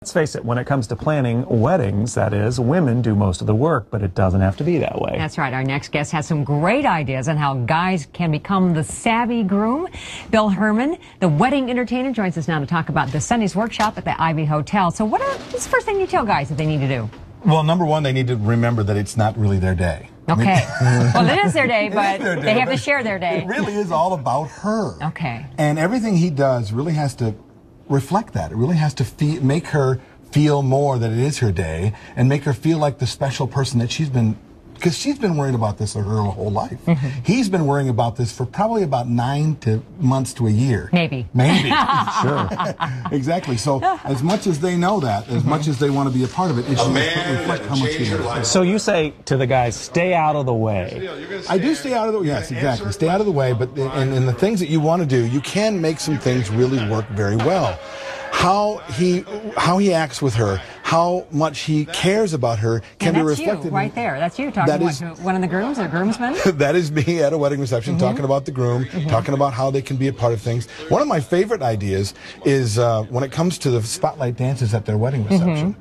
Let's face it, when it comes to planning weddings, that is, women do most of the work, but it doesn't have to be that way. That's right. Our next guest has some great ideas on how guys can become the savvy groom. Bill Hermann, the wedding entertainer, joins us now to talk about this Sunday's workshop at the Ivy Hotel. So what's the first thing you tell guys that they need to do? Well, number one, they need to remember that it's not really their day. Okay. Well, it is their day, but they have to share their day. It really is all about her. Okay. And everything he does really has to reflect that. It really has to make her feel more that it is her day and make her feel like the special person that she's been, because she's been worried about this her whole life. Mm-hmm. He's been worrying about this for probably about 9 months to a year. Maybe. Sure. Exactly. So as much as they know that, as much as they want to be a part of it, it should reflect how much he knows. So you say to the guys, stay out of the way. I do stay out of the way. Yes, exactly. Stay out of the way, but and the things that you want to do, you can make some things really work very well. How he acts with her, how much he cares about her can be reflected. That's you right there. That's you talking about one of the grooms or groomsmen? That is me at a wedding reception, talking about the groom, talking about how they can be a part of things. One of my favorite ideas is when it comes to the spotlight dances at their wedding reception.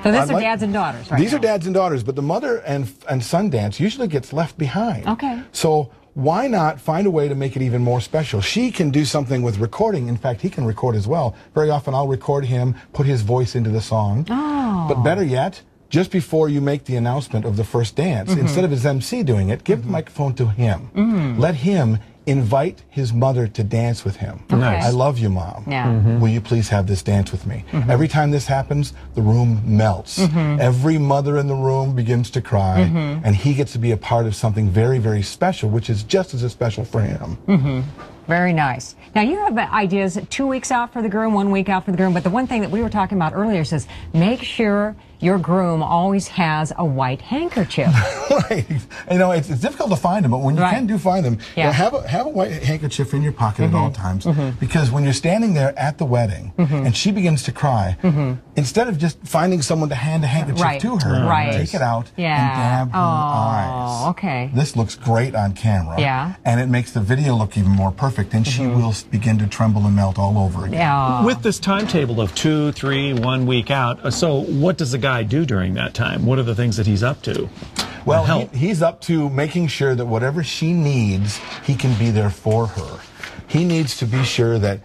So these are dads and daughters, right? These are dads and daughters, but the mother and son dance usually gets left behind. Okay. So why not find a way to make it even more special? She can do something with recording. In fact, he can record as well. Very often I'll record him, put his voice into the song. Oh. But better yet, just before you make the announcement of the first dance, instead of his MC doing it, give the microphone to him. Let him invite his mother to dance with him. Nice. I love you, Mom. Yeah. Will you please have this dance with me? Every time this happens, the room melts. Every mother in the room begins to cry, and he gets to be a part of something very, very special, which is just as special for him. Very nice. Now, you have ideas 2 weeks out for the groom, 1 week out for the groom, but the one thing that we were talking about earlier says make sure your groom always has a white handkerchief. Right. You know, it's difficult to find them, but when you can find them, you know, have a white handkerchief in your pocket at all times, because when you're standing there at the wedding and she begins to cry, instead of just finding someone to hand a handkerchief to her, take it out and dab her eyes. Okay. This looks great on camera, and it makes the video look even more perfect, and she will begin to tremble and melt all over again. With this timetable of 2, 3, 1 week out, so what does the guy do during that time? What are the things that he's up to? Well, he's up to making sure that whatever she needs, he can be there for her. He needs to be sure that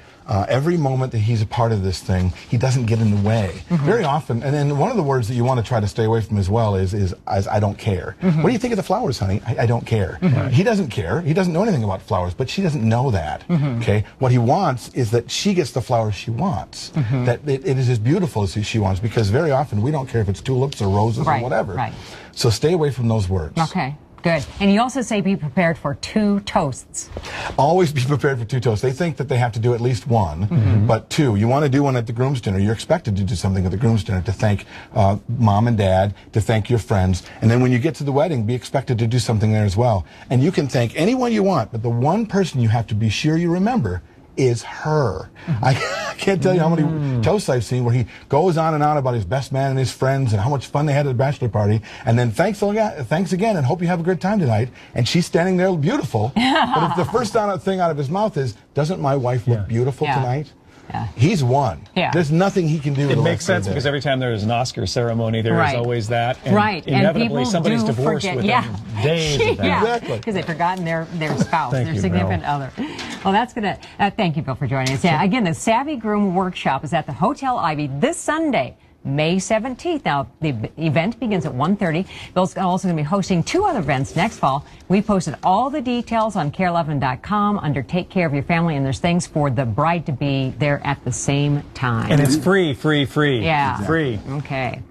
every moment that he's a part of this thing, he doesn't get in the way. Very often, and then one of the words that you want to try to stay away from as well is I don't care. What do you think of the flowers, honey? I don't care. He doesn't care. He doesn't know anything about flowers, but she doesn't know that. Okay? What he wants is that she gets the flowers she wants. That it is as beautiful as she wants, because very often we don't care if it's tulips or roses or whatever. So stay away from those words. Okay. Good. And you also say be prepared for 2 toasts. Always be prepared for 2 toasts. They think that they have to do at least 1, but 2. You want to do one at the groom's dinner. You're expected to do something at the groom's dinner to thank mom and dad, to thank your friends. And then when you get to the wedding, be expected to do something there as well. And you can thank anyone you want, but the one person you have to be sure you remember is her. I can't tell you how many toasts I've seen where he goes on and on about his best man and his friends and how much fun they had at the bachelor party, and then thanks again and hope you have a good time tonight, and she's standing there beautiful. But if the first thing out of his mouth is, doesn't my wife look beautiful tonight? He's won. There's nothing he can do. It makes sense because every time there is an Oscar ceremony, there is always that. And inevitably, and somebody's divorced within days of that. Exactly. Because they've forgotten their spouse, their significant other. Well, that's going to... thank you, Bill, for joining us. Again, the Savvy Groom Workshop is at the Hotel Ivy this Sunday, May 17th. Now, the event begins at 1:30. Bill's also going to be hosting 2 other events next fall. We posted all the details on KARE11.com under Take Care of Your Family, and there's things for the bride-to-be there at the same time. And it's free. Yeah. Free. Okay.